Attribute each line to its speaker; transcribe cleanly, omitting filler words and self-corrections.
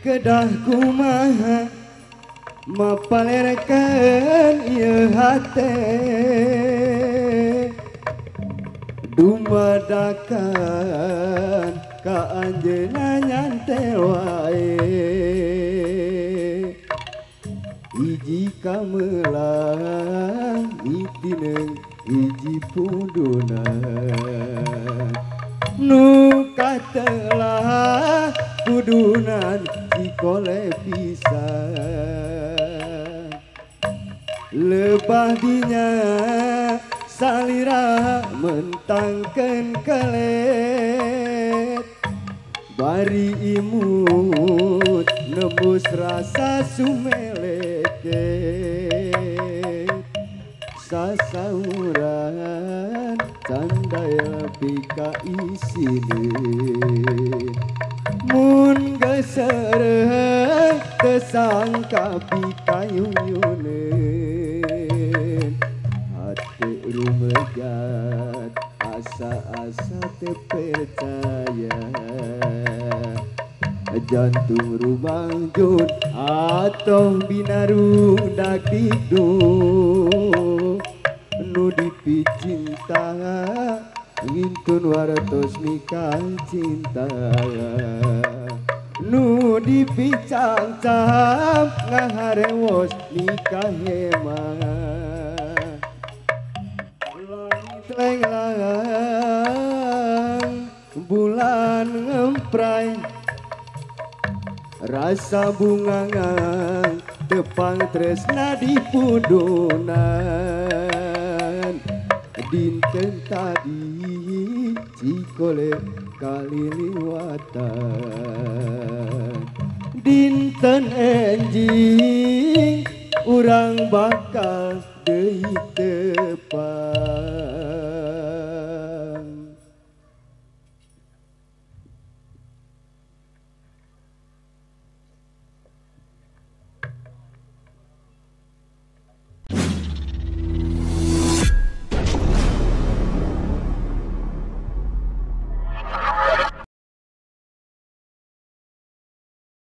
Speaker 1: kedah kumaha mapalerkeun ieu hate dumadakan ka anjeunna nyantel wae hiji kamelang mitineung hiji punduna nu katelah kudunan cikole pisan lebah dinya salira mentangkeun kelet bari imut nembus rasa sumeleket sasauran candaya pika isine mun geus tesangka pikayunyuneun hati rumejat asa-asa terpercaya jantung rumangjun atoh binarungdak dikduk nu dipicinta ngintun waratos nikah cinta nu dipicangcam ngaharewos nikah hemah langit-langlang bulan ngemprai rasa bungangan tepang tresna di pudunan dinten tadi cikole kaliliwatan dinten enjing urang bakal deui tepang